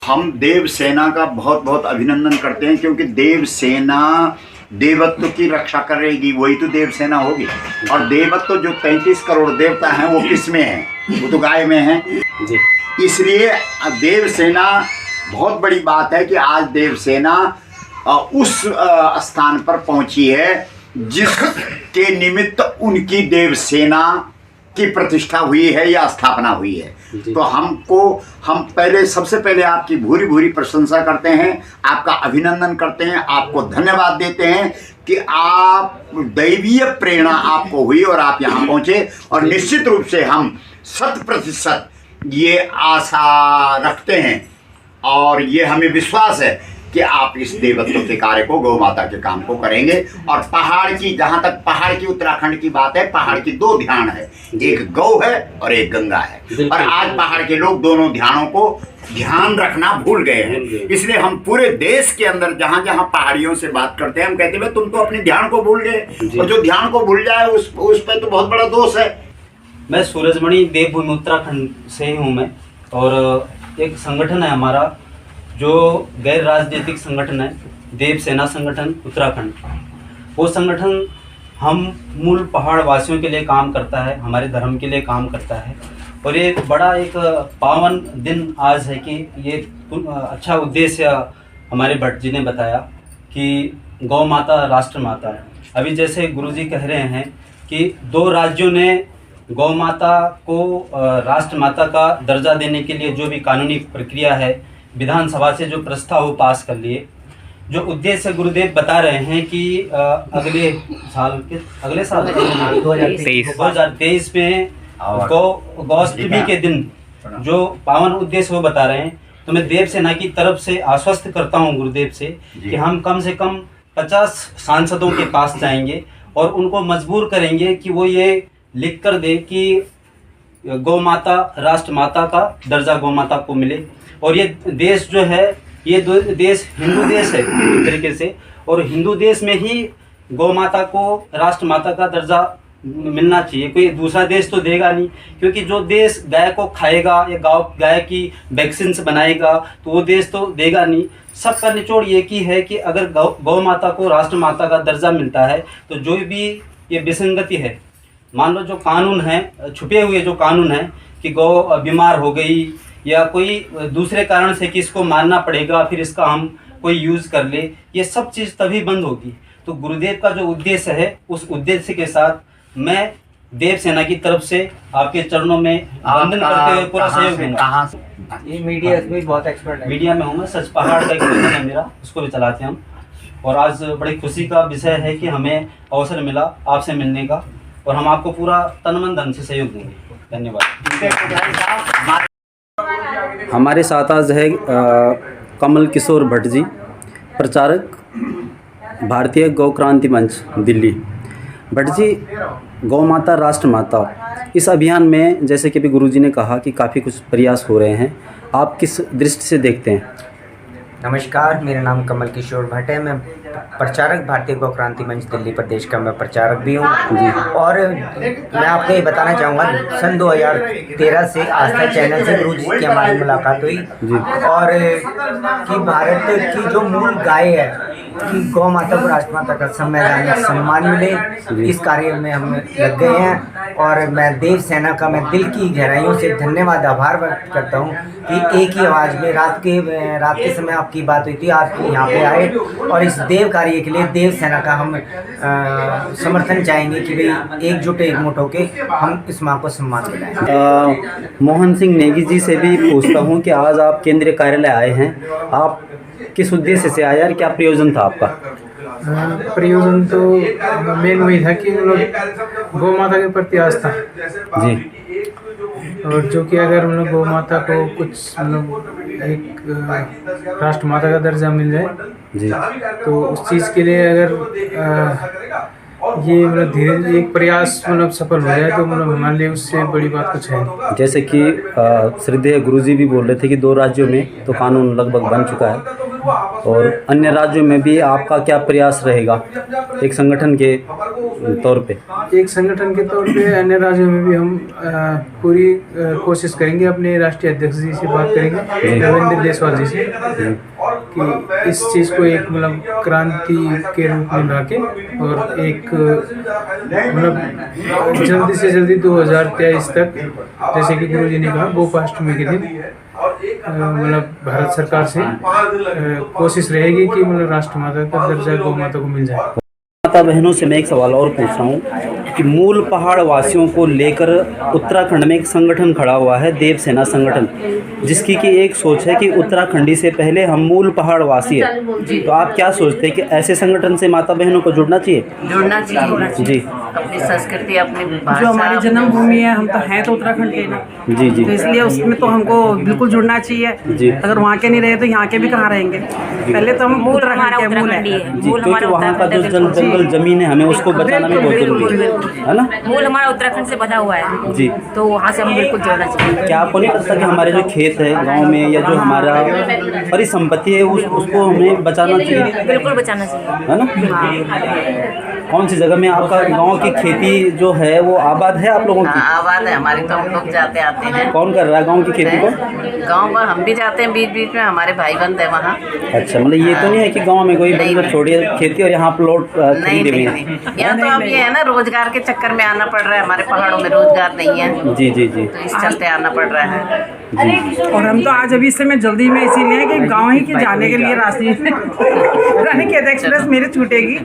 हम देव सेना का बहुत बहुत अभिनंदन करते हैं, क्योंकि देव सेना देवत्व की रक्षा करेगी, वही तो देव सेना होगी। और देवत्व जो 33 करोड़ देवता हैं वो किस में है? वो तो गाय में है जी। इसलिए देव सेना, बहुत बड़ी बात है कि आज देव सेना उस स्थान पर पहुंची है जिसके निमित्त उनकी देव सेना की प्रतिष्ठा हुई है या स्थापना हुई है। तो हम सबसे पहले आपकी भूरी भूरी प्रशंसा करते हैं, आपका अभिनंदन करते हैं, आपको धन्यवाद देते हैं कि आप दैवीय प्रेरणा आपको हुई और आप यहाँ पहुँचे। और निश्चित रूप से हम 100% ये आशा रखते हैं और ये हमें विश्वास है कि आप इस देवत्व के कार्य को, गौ माता के काम को करेंगे। और पहाड़ की, जहाँ तक पहाड़ की उत्तराखंड की बात है, पहाड़ की 2 ध्यान है, एक गौ है और एक गंगा है। और आज पहाड़ के लोग दोनों ध्यानों को ध्यान रखना भूल गए हैं। इसलिए हम पूरे देश के अंदर जहाँ जहाँ पहाड़ियों से बात करते हैं, हम कहते हैं तुम तो अपने ध्यान को भूल गए। और जो ध्यान को भूल जाए उस पर तो बहुत बड़ा दोष है। मैं सूरजमणि देवभूमि उत्तराखंड से ही हूँ मैं, और एक संगठन है हमारा जो गैर राजनीतिक संगठन है, देव सेना संगठन उत्तराखंड। वो संगठन हम मूल पहाड़ वासियों के लिए काम करता है, हमारे धर्म के लिए काम करता है। और ये बड़ा एक पावन दिन आज है कि ये अच्छा उद्देश्य हमारे भट्ट जी ने बताया कि गौ माता राष्ट्र माता है। अभी जैसे गुरुजी कह रहे हैं कि 2 राज्यों ने गौ माता को राष्ट्र माता का दर्जा देने के लिए जो भी कानूनी प्रक्रिया है, विधानसभा से जो प्रस्ताव वो पास कर लिए। जो उद्देश्य गुरुदेव बता रहे हैं कि अगले साल 2023 में गौष्टमी के दिन जो पावन उद्देश्य वो बता रहे हैं। तो मैं देव सेना की तरफ से आश्वस्त करता हूँ गुरुदेव से कि हम कम से कम 50 सांसदों के पास जाएंगे और उनको मजबूर करेंगे कि वो ये लिख कर दे कि गौ माता राष्ट्र माता का दर्जा गौ माता को मिले। और ये देश जो है, ये देश हिंदू देश है एक तरीके से, और हिंदू देश में ही गौ माता को राष्ट्र माता का दर्जा मिलना चाहिए। कोई दूसरा देश तो देगा नहीं, क्योंकि जो देश गाय को खाएगा या गाय की वैक्सीन्स बनाएगा तो वो देश तो देगा नहीं। सबका निचोड़ ये की है कि अगर गौ माता को राष्ट्र माता का दर्जा मिलता है तो जो भी ये विसंगति है, मान लो जो कानून है, छुपे हुए जो कानून है कि गौ बीमार हो गई या कोई दूसरे कारण से कि इसको मारना पड़ेगा, फिर इसका हम कोई यूज़ कर ले, ये सब चीज़ तभी बंद होगी। तो गुरुदेव का जो उद्देश्य है, उस उद्देश्य के साथ मैं देव सेना की तरफ से आपके चरणों में वंदन करते हुए पूरा सहयोग दूंगा। ये मीडिया भी बहुत एक्सपर्ट है। मीडिया में हूँ मैं, सच पहाड़ का एक चैनल है मेरा, उसको भी चलाते हैं हम। और आज बड़ी खुशी का विषय है कि हमें अवसर मिला आपसे मिलने का, और हम आपको पूरा तन मन धन से सहयोग देंगे। धन्यवाद। हमारे साथ आज है कमल किशोर भट्ट जी, प्रचारक भारतीय गौ क्रांति मंच दिल्ली। भट्ट जी, गौ माता राष्ट्र माता, इस अभियान में जैसे कि अभी गुरुजी ने कहा कि काफ़ी कुछ प्रयास हो रहे हैं, आप किस दृष्टि से देखते हैं? नमस्कार, मेरा नाम कमल किशोर भट्ट है। मैं प्रचारक भारतीय गौ क्रांति मंच दिल्ली प्रदेश का मैं प्रचारक भी हूँ जी। और मैं आपको ये बताना चाहूँगा, सन 2013 से आस्था चैनल से गुरु जी की हमारी मुलाकात हुई जी। और कि भारत की जो मूल गाय है कि गौ माता को राष्ट्रमाता का संवैधानिक सम्मान मिले, इस कार्य में हम लग गए हैं। और मैं देव सेना का मैं दिल की गहराइयों से धन्यवाद, आभार व्यक्त करता हूँ कि एक ही आवाज़ में रात के समय आपकी बात हुई थी, आप यहाँ पे आए और इस देव कार्य के लिए देव सेना का हम समर्थन चाहेंगे कि भाई एकजुट एकमुट होके हम इस माँ को सम्मान दिलाएं। मोहन सिंह नेगी जी से भी पूछता हूँ कि आज आप केंद्रीय कार्यालय आए हैं, आप किस उद्देश्य से आए और क्या प्रयोजन था आपका? प्रयोजन तो मेन वही था कि मतलब गौ माता के प्रति आस्था जी, और जो कि अगर हम लोग गौ माता को कुछ मतलब एक राष्ट्र माता का दर्जा मिल जाए जी, तो उस चीज़ के लिए अगर ये मतलब धीरे एक प्रयास मतलब सफल हो जाए तो मतलब हमारे लिए उससे बड़ी बात कुछ है नहीं। जैसे कि श्रद्धेय गुरुजी भी बोल रहे थे कि 2 राज्यों में तो कानून लगभग बन चुका है, और अन्य राज्यों में भी आपका क्या प्रयास रहेगा एक संगठन के तौर पे? एक संगठन के तौर पे अन्य राज्यों में भी हम पूरी कोशिश करेंगे, अपने राष्ट्रीय अध्यक्ष जी से बात करेंगे, रविंद्र देशवाल जी से, कि इस चीज़ को एक मतलब क्रांति के रूप में लाके और एक मतलब जल्दी से जल्दी 2023 तक, जैसे कि गुरु जी ने कहा, गोपाष्टमी के दिन मतलब भारत सरकार से कोशिश रहेगी कि मतलब राष्ट्रमाता का दर्जा गौ माता को मिल जाए। माता बहनों से मैं एक सवाल और पूछ रहा हूँ कि मूल पहाड़ वासियों को लेकर उत्तराखंड में एक संगठन खड़ा हुआ है, देव सेना संगठन, जिसकी कि एक सोच है कि उत्तराखंडी से पहले हम मूल पहाड़ वासी है। तो आप क्या सोचते हैं कि ऐसे संगठन से माता बहनों को जुड़ना चाहिए? जुड़ना चाहिए जी, अपनी संस्कृति, अपनी जो भाषा, हमारी जन्मभूमि है, हम तो हैं तो उत्तराखंड के ना, जी जी तो इसलिए उसमें तो हमको बिल्कुल जुड़ना चाहिए। जी। अगर वहाँ के नहीं रहे तो यहाँ के भी कहाँ रहेंगे? पहले तो हम उत्तराखंड के मूल है। जी, क्योंकि वहाँ का जो जंगल जमीन है, हमें उसको बचाना भी बहुत जरूरी है ना? मूल हमारा उत्तराखंड से बधा हुआ है, जी। तो वहाँ से हम बिल्कुल जुड़ना चाहिए। क्या आपको नहीं लगता कि हमारे जो खेत है गांव में, या जो हमारा परिसंपत्ति है, उसको हमें बचाना चाहिए? बिल्कुल बचाना चाहिए, है ना? कौन सी जगह में आपका गांव की खेती जो है वो आबाद है आप लोगों की? हाँ, आबाद है हमारी, तो हम लोग जाते आते हैं। कौन कर रहा है गांव की खेती को? गाँव में हम भी जाते हैं, बीच बीच में हमारे भाई बंद है वहाँ। अच्छा, मतलब ये तो नहीं है कि गांव में कोई नहीं, बंदर छोड़िए खेती और यहाँ प्लॉट नहीं खरीदे हुए नहीं हैं? नहीं, यहाँ तो अब ये है ना, रोजगार के चक्कर में आना पड़ रहा है, हमारे पहाड़ों में रोजगार नहीं है, जी जी जी तो इस चलते आना पड़ रहा है। और हम तो आज अभी से मैं जल्दी में इसीलिए कि गाँव ही के जाने के लिए रास्ते रानी खेत एक्सप्रेस मेरे छूटेगी।